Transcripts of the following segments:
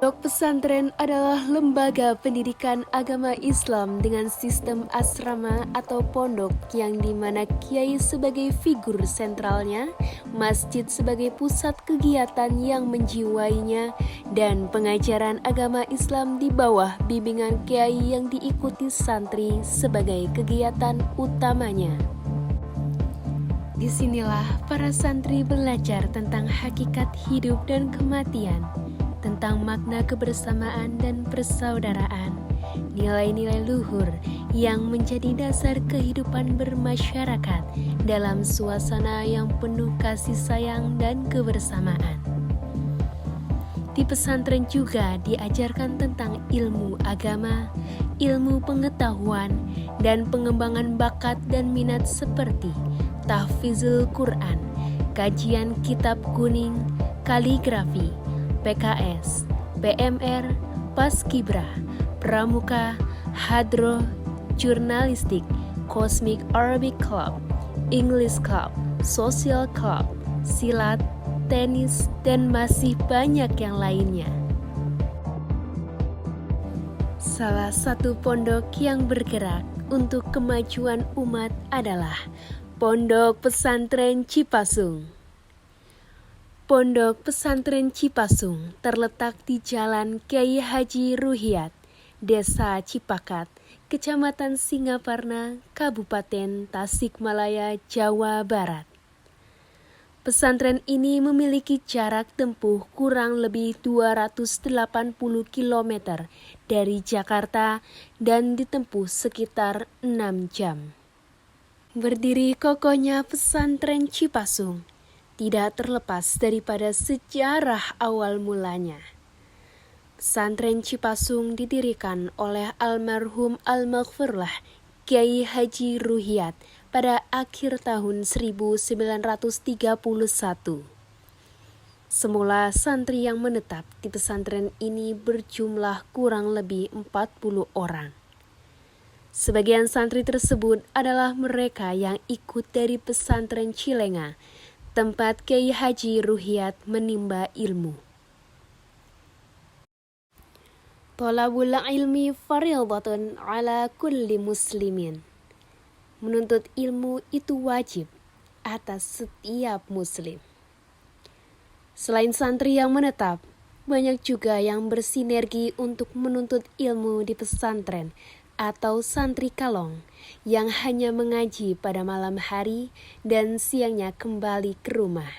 Pondok pesantren adalah lembaga pendidikan agama Islam dengan sistem asrama atau pondok yang dimana kiai sebagai figur sentralnya, masjid sebagai pusat kegiatan yang menjiwainya, dan pengajaran agama Islam di bawah bimbingan kiai yang diikuti santri sebagai kegiatan utamanya. Disinilah para santri belajar tentang hakikat hidup dan kematian, tentang makna kebersamaan dan persaudaraan, nilai-nilai luhur yang menjadi dasar kehidupan bermasyarakat dalam suasana yang penuh kasih sayang dan kebersamaan. Di pesantren juga diajarkan tentang ilmu agama, ilmu pengetahuan, dan pengembangan bakat dan minat seperti tahfizul Quran, kajian kitab kuning, kaligrafi, PKS, PMR, Paskibra, Pramuka, Hadro, Jurnalistik, Cosmic Arabic Club, English Club, Social Club, Silat, tenis, dan masih banyak yang lainnya. Salah satu pondok yang bergerak untuk kemajuan umat adalah Pondok Pesantren Cipasung. Pondok Pesantren Cipasung terletak di Jalan Kiai Haji Ruhiat, Desa Cipakat, Kecamatan Singaparna, Kabupaten Tasikmalaya, Jawa Barat. Pesantren ini memiliki jarak tempuh kurang lebih 280 km dari Jakarta dan ditempuh sekitar 6 jam. Berdiri kokohnya pesantren Cipasung tidak terlepas daripada sejarah awal mulanya. Pesantren Cipasung didirikan oleh almarhum Al-Maghfurlah Kiai Haji Ruhiat pada akhir tahun 1931. Semula santri yang menetap di pesantren ini berjumlah kurang lebih 40 orang. Sebagian santri tersebut adalah mereka yang ikut dari pesantren Cilenga, tempat Kiai Haji Ruhiat menimba ilmu. Thalabul ilmi fardhatun ala kulli muslimin. Menuntut ilmu itu wajib atas setiap muslim. Selain santri yang menetap, banyak juga yang bersinergi untuk menuntut ilmu di pesantren atau santri kalong yang hanya mengaji pada malam hari dan siangnya kembali ke rumah.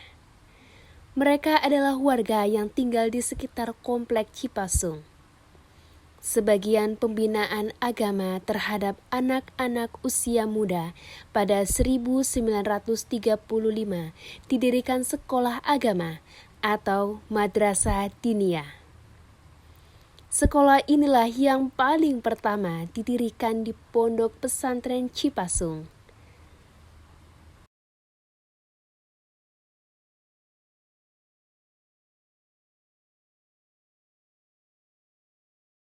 Mereka adalah warga yang tinggal di sekitar komplek Cipasung. Sebagian pembinaan agama terhadap anak-anak usia muda pada 1935 didirikan sekolah agama atau madrasah diniyah. Sekolah inilah yang paling pertama didirikan di Pondok Pesantren Cipasung.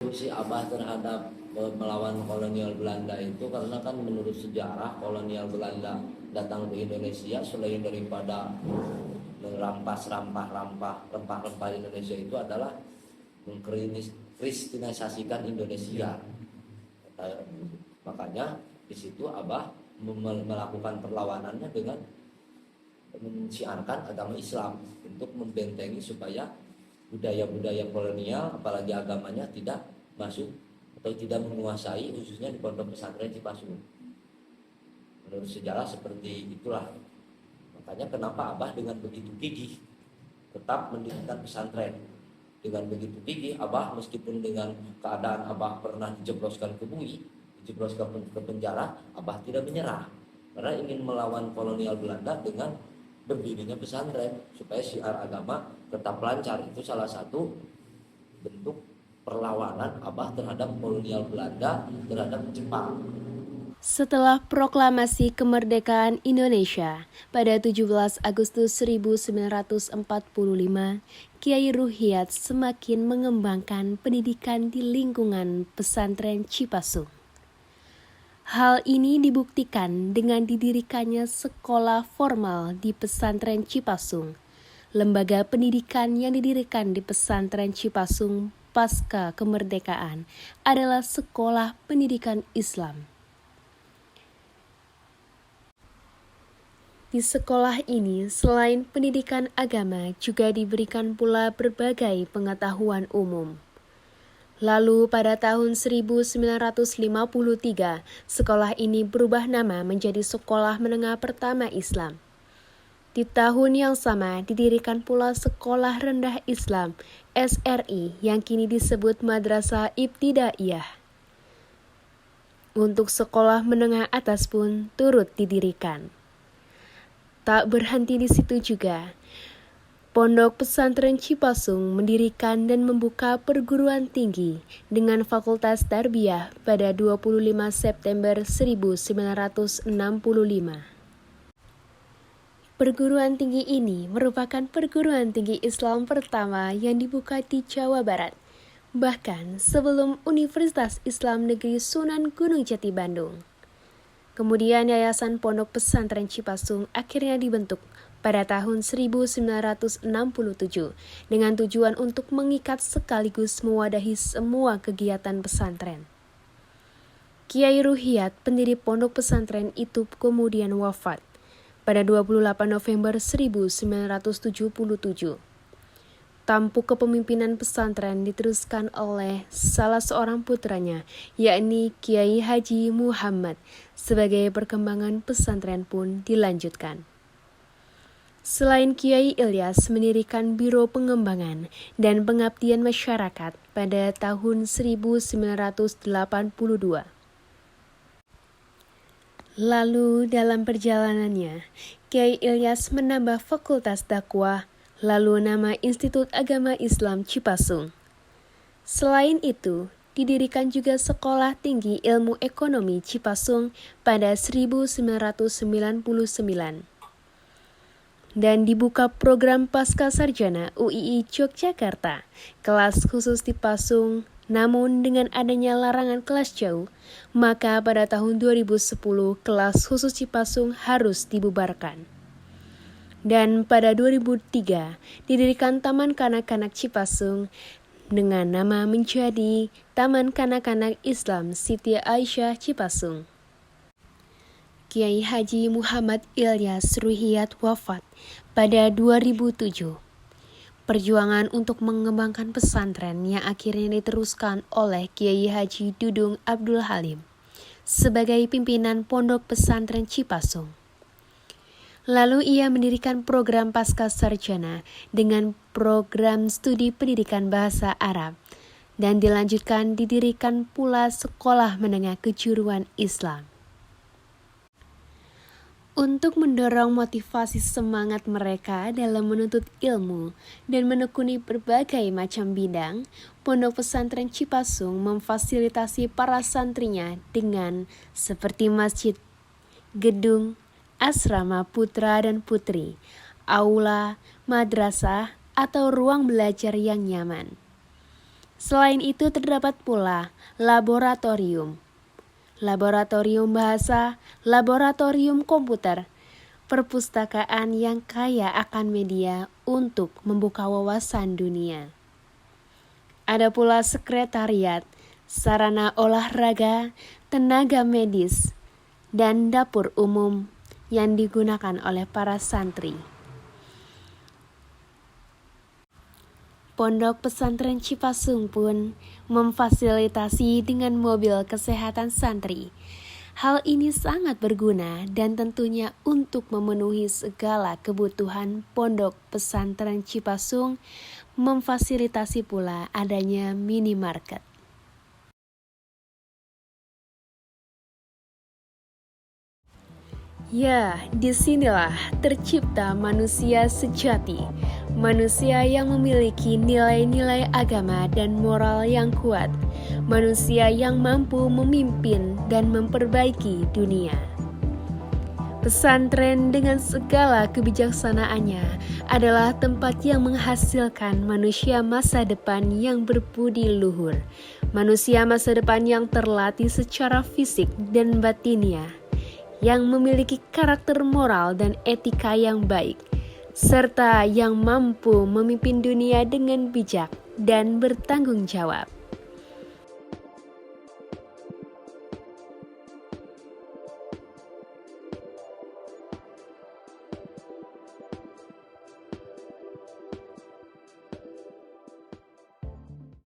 Si Abah terhadap melawan kolonial Belanda itu karena kan menurut sejarah kolonial Belanda datang ke Indonesia selain daripada merampas rempah-rempah Indonesia itu adalah mengkristinisasikan Indonesia. Makanya di situ Abah melakukan perlawanannya dengan mensiarkan agama Islam untuk membentengi supaya budaya-budaya kolonial apalagi agamanya tidak masuk atau tidak menguasai khususnya di Pondok Pesantren Cipasung. Menurut sejarah seperti itulah. Makanya kenapa Abah dengan begitu gigih tetap mendirikan pesantren. Dengan begitu gigih Abah meskipun dengan keadaan Abah pernah dijebloskan ke bui, dijebloskan ke penjara, Abah tidak menyerah. Karena ingin melawan kolonial Belanda dengan berdirinya pesantren supaya syiar agama tetap lancar. Itu salah satu bentuk perlawanan Abah terhadap kolonial Belanda terhadap Jepang. Setelah proklamasi kemerdekaan Indonesia pada 17 Agustus 1945, Kiai Ruhiat semakin mengembangkan pendidikan di lingkungan pesantren Cipasung. Hal ini dibuktikan dengan didirikannya sekolah formal di pesantren Cipasung, lembaga pendidikan yang didirikan di pesantren Cipasung pasca kemerdekaan adalah Sekolah Pendidikan Islam. Di sekolah ini, selain pendidikan agama, juga diberikan pula berbagai pengetahuan umum. Lalu pada tahun 1953, sekolah ini berubah nama menjadi Sekolah Menengah Pertama Islam. Di tahun yang sama, didirikan pula Sekolah Rendah Islam (SRI) yang kini disebut Madrasah Ibtidaiyah. Untuk sekolah menengah atas pun turut didirikan. Tak berhenti di situ juga, Pondok Pesantren Cipasung mendirikan dan membuka perguruan tinggi dengan Fakultas Tarbiyah pada 25 September 1965. Perguruan tinggi ini merupakan perguruan tinggi Islam pertama yang dibuka di Jawa Barat, bahkan sebelum Universitas Islam Negeri Sunan Gunung Jati Bandung. Kemudian Yayasan Pondok Pesantren Cipasung akhirnya dibentuk pada tahun 1967 dengan tujuan untuk mengikat sekaligus mewadahi semua kegiatan pesantren. Kiai Ruhiyat, pendiri Pondok Pesantren itu kemudian wafat pada 28 November 1977. Tampuk kepemimpinan pesantren diteruskan oleh salah seorang putranya, yakni Kiai Haji Muhammad. Sebagai perkembangan pesantren pun dilanjutkan. Selain Kiai Ilyas mendirikan Biro Pengembangan dan Pengabdian Masyarakat pada tahun 1982. Lalu dalam perjalanannya, Kiai Ilyas menambah Fakultas Dakwah, lalu nama Institut Agama Islam Cipasung. Selain itu, didirikan juga Sekolah Tinggi Ilmu Ekonomi Cipasung pada 1999. Dan dibuka program Pasca Sarjana UII Yogyakarta, kelas khusus di Pasung. Namun dengan adanya larangan kelas jauh, maka pada tahun 2010 kelas khusus Cipasung harus dibubarkan. Dan pada 2003 didirikan Taman Kanak-Kanak Cipasung dengan nama menjadi Taman Kanak-Kanak Islam Siti Aisyah Cipasung. Kiai Haji Muhammad Ilyas Ruhiyat wafat pada 2007. Perjuangan untuk mengembangkan pesantren yang akhirnya diteruskan oleh Kiai Haji Dudung Abdul Halim sebagai pimpinan Pondok Pesantren Cipasung. Lalu ia mendirikan program Pasca Sarjana dengan program studi pendidikan bahasa Arab dan dilanjutkan didirikan pula Sekolah Menengah Kejuruan Islam. Untuk mendorong motivasi semangat mereka dalam menuntut ilmu dan menekuni berbagai macam bidang, Pondok Pesantren Cipasung memfasilitasi para santrinya dengan seperti masjid, gedung, asrama putra dan putri, aula, madrasah, atau ruang belajar yang nyaman. Selain itu terdapat pula laboratorium bahasa, laboratorium komputer, perpustakaan yang kaya akan media untuk membuka wawasan dunia. Ada pula sekretariat, sarana olahraga, tenaga medis, dan dapur umum yang digunakan oleh para santri. Pondok Pesantren Cipasung pun memfasilitasi dengan mobil kesehatan santri. Hal ini sangat berguna dan tentunya untuk memenuhi segala kebutuhan Pondok Pesantren Cipasung, memfasilitasi pula adanya minimarket. Ya, disinilah tercipta manusia sejati, manusia yang memiliki nilai-nilai agama dan moral yang kuat, manusia yang mampu memimpin dan memperbaiki dunia. Pesantren dengan segala kebijaksanaannya adalah tempat yang menghasilkan manusia masa depan yang berbudi luhur, manusia masa depan yang terlatih secara fisik dan batinnya, yang memiliki karakter moral dan etika yang baik, serta yang mampu memimpin dunia dengan bijak dan bertanggung jawab.